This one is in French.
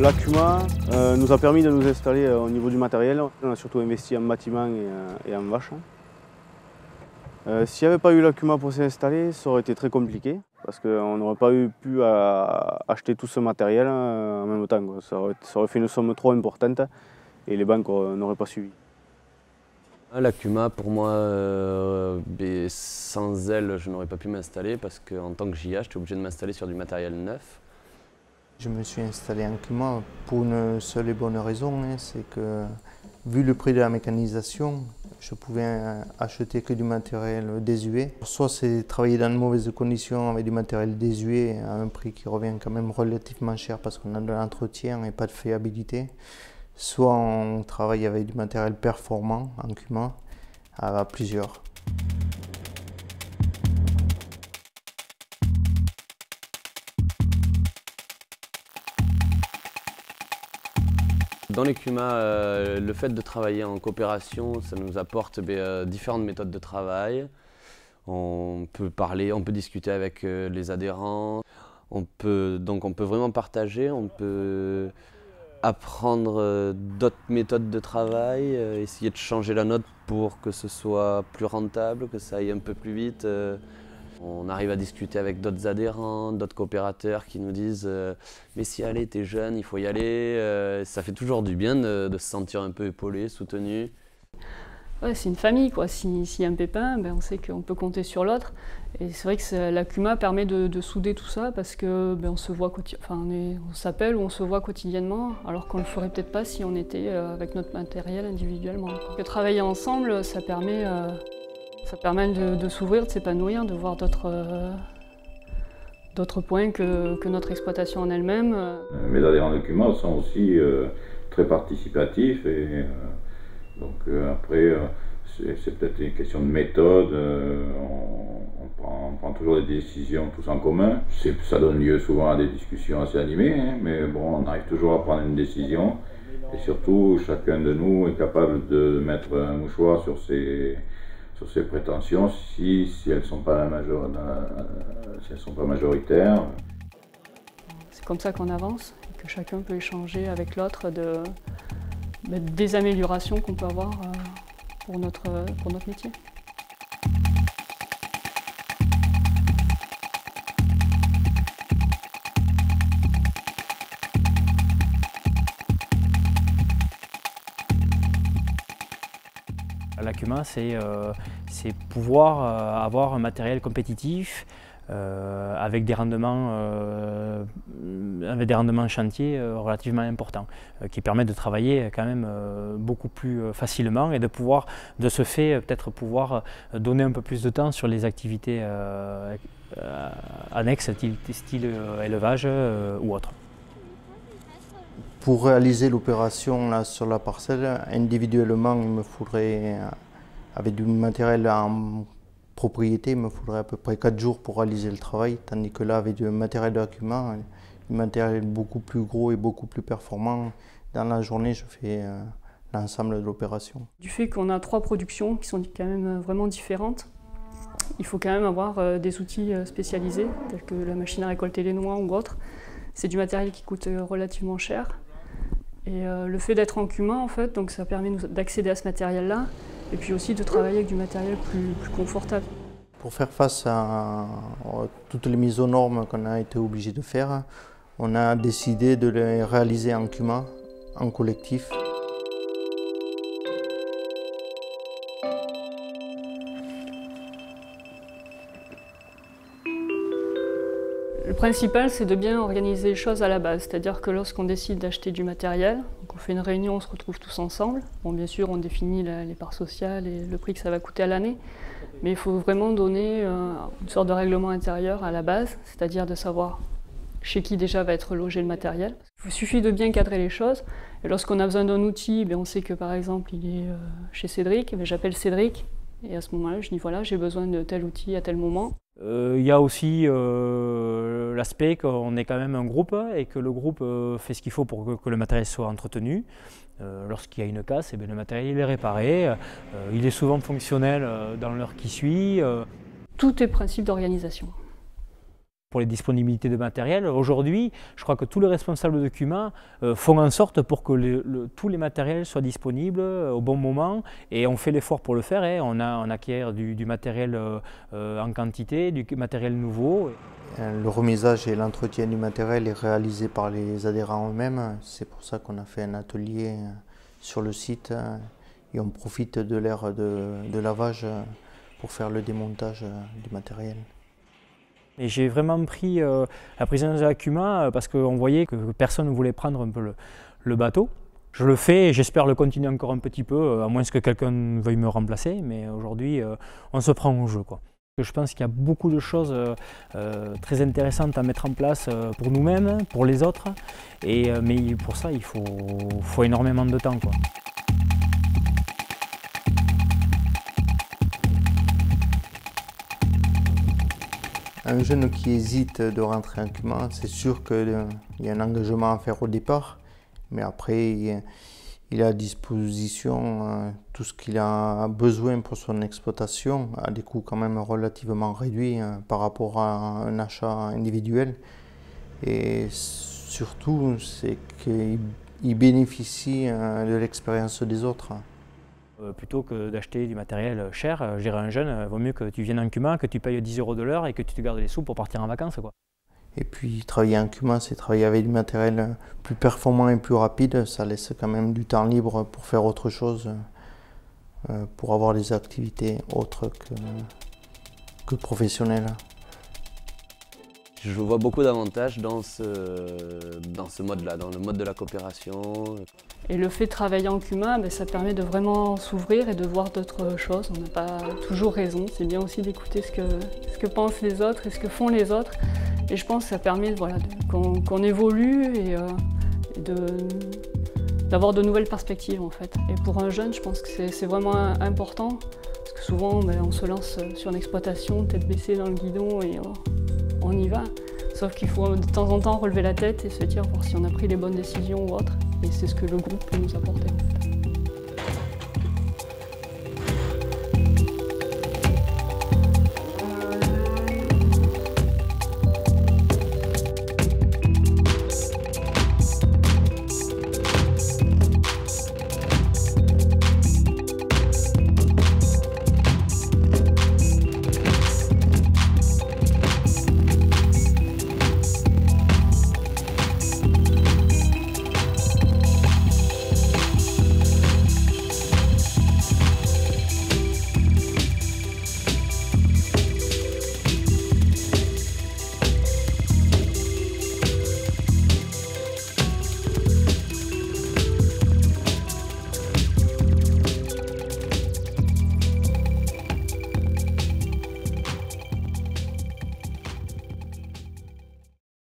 L'Akuma nous a permis de nous installer au niveau du matériel. On a surtout investi en bâtiment et en vaches. S'il n'y avait pas eu l'Akuma pour s'installer, ça aurait été très compliqué parce qu'on n'aurait pas pu acheter tout ce matériel en même temps. Ça aurait fait une somme trop importante et les banques n'auraient pas suivi. L'Akuma, pour moi, sans elle, je n'aurais pas pu m'installer parce qu'en tant que JA, j'étais obligé de m'installer sur du matériel neuf. Je me suis installé en Akuma pour une seule et bonne raison, c'est que vu le prix de la mécanisation, je pouvais acheter que du matériel désuet. Soit c'est travailler dans de mauvaises conditions avec du matériel désuet à un prix qui revient quand même relativement cher parce qu'on a de l'entretien et pas de fiabilité. Soit on travaille avec du matériel performant en Akuma à plusieurs. Dans les Kuma, le fait de travailler en coopération, ça nous apporte différentes méthodes de travail. On peut parler, on peut discuter avec les adhérents, on peut vraiment partager, on peut apprendre d'autres méthodes de travail, essayer de changer la nôtre pour que ce soit plus rentable, que ça aille un peu plus vite. On arrive à discuter avec d'autres adhérents, d'autres coopérateurs qui nous disent mais si allez, t'es jeune, il faut y aller. Ça fait toujours du bien de se sentir un peu épaulé, soutenu. Ouais, c'est une famille, quoi. S'il y a un pépin, on sait qu'on peut compter sur l'autre. Et c'est vrai que l'Akuma permet de souder tout ça parce que on se voit on s'appelle ou on se voit quotidiennement, alors qu'on ne le ferait peut-être pas si on était avec notre matériel individuellement. Que travailler ensemble, ça permet de s'ouvrir, de s'épanouir, de voir d'autres points que notre exploitation en elle-même. Mes adhérents d'Akuma sont aussi très participatifs et donc après c'est peut-être une question de méthode, on prend toujours des décisions tous en commun. Ça donne lieu souvent à des discussions assez animées, mais bon, on arrive toujours à prendre une décision et surtout chacun de nous est capable de mettre un mouchoir sur ses prétentions si elles ne sont pas majoritaires. C'est comme ça qu'on avance et que chacun peut échanger avec l'autre des améliorations qu'on peut avoir pour notre métier. L'Akuma, c'est pouvoir avoir un matériel compétitif avec des rendements chantier relativement importants, qui permettent de travailler quand même beaucoup plus facilement et de ce fait, peut-être pouvoir donner un peu plus de temps sur les activités annexes, style élevage ou autre. Pour réaliser l'opération sur la parcelle, individuellement, il me faudrait, avec du matériel en propriété, il me faudrait à peu près 4 jours pour réaliser le travail, tandis que là, avec du matériel d'Akuma, du matériel beaucoup plus gros et beaucoup plus performant, dans la journée, je fais l'ensemble de l'opération. Du fait qu'on a 3 productions qui sont quand même vraiment différentes, il faut quand même avoir des outils spécialisés, tels que la machine à récolter les noix ou autre. C'est du matériel qui coûte relativement cher. Et le fait d'être en Akuma, en fait, donc ça permet d'accéder à ce matériel-là, et puis aussi de travailler avec du matériel plus confortable. Pour faire face à toutes les mises aux normes qu'on a été obligé de faire, on a décidé de les réaliser en Akuma, en collectif. Le principal, c'est de bien organiser les choses à la base, c'est-à-dire que lorsqu'on décide d'acheter du matériel, on fait une réunion, on se retrouve tous ensemble. Bon, bien sûr, on définit les parts sociales et le prix que ça va coûter à l'année, mais il faut vraiment donner une sorte de règlement intérieur à la base, c'est-à-dire de savoir chez qui déjà va être logé le matériel. Il suffit de bien cadrer les choses, et lorsqu'on a besoin d'un outil, on sait que par exemple il est chez Cédric, j'appelle Cédric, et à ce moment-là je dis voilà, j'ai besoin de tel outil à tel moment. Il y a aussi l'aspect qu'on est quand même un groupe et que le groupe fait ce qu'il faut pour que le matériel soit entretenu. Lorsqu'il y a une casse, le matériel il est réparé, il est souvent fonctionnel dans l'heure qui suit. Tout est principe d'organisation. Pour les disponibilités de matériel, aujourd'hui, je crois que tous les responsables de CUMA font en sorte pour que tous les matériels soient disponibles au bon moment, et on fait l'effort pour le faire. On acquiert du matériel en quantité, du matériel nouveau. Le remisage et l'entretien du matériel est réalisé par les adhérents eux-mêmes. C'est pour ça qu'on a fait un atelier sur le site et on profite de l'aire de lavage pour faire le démontage du matériel. Et j'ai vraiment pris la présidence de la CUMA parce qu'on voyait que personne ne voulait prendre un peu le bateau. Je le fais et j'espère le continuer encore un petit peu, à moins que quelqu'un veuille me remplacer, mais aujourd'hui on se prend au jeu, quoi. Je pense qu'il y a beaucoup de choses très intéressantes à mettre en place pour nous-mêmes, pour les autres, mais pour ça il faut énormément de temps, quoi. Un jeune qui hésite de rentrer en CUMA, c'est sûr qu'il y a un engagement à faire au départ, mais après il a à disposition tout ce qu'il a besoin pour son exploitation, à des coûts quand même relativement réduits par rapport à un achat individuel. Et surtout, c'est qu'il bénéficie de l'expérience des autres. Plutôt que d'acheter du matériel cher, je dirais à un jeune, vaut mieux que tu viennes en CUMA, que tu payes 10 € de l'heure et que tu te gardes les sous pour partir en vacances, quoi. Et puis travailler en CUMA, c'est travailler avec du matériel plus performant et plus rapide. Ça laisse quand même du temps libre pour faire autre chose, pour avoir des activités autres que professionnelles. Je vois beaucoup d'avantages dans ce mode-là, dans le mode de la coopération. Et le fait de travailler en CUMA, ça permet de vraiment s'ouvrir et de voir d'autres choses. On n'a pas toujours raison, c'est bien aussi d'écouter ce que pensent les autres et ce que font les autres. Et je pense que ça permet qu'on évolue et d'avoir de nouvelles perspectives en fait. Et pour un jeune, je pense que c'est vraiment important, parce que souvent on se lance sur une exploitation, tête baissée dans le guidon et on y va. Sauf qu'il faut de temps en temps relever la tête et se dire voir si on a pris les bonnes décisions ou autre. Et c'est ce que le groupe peut nous apporter en fait.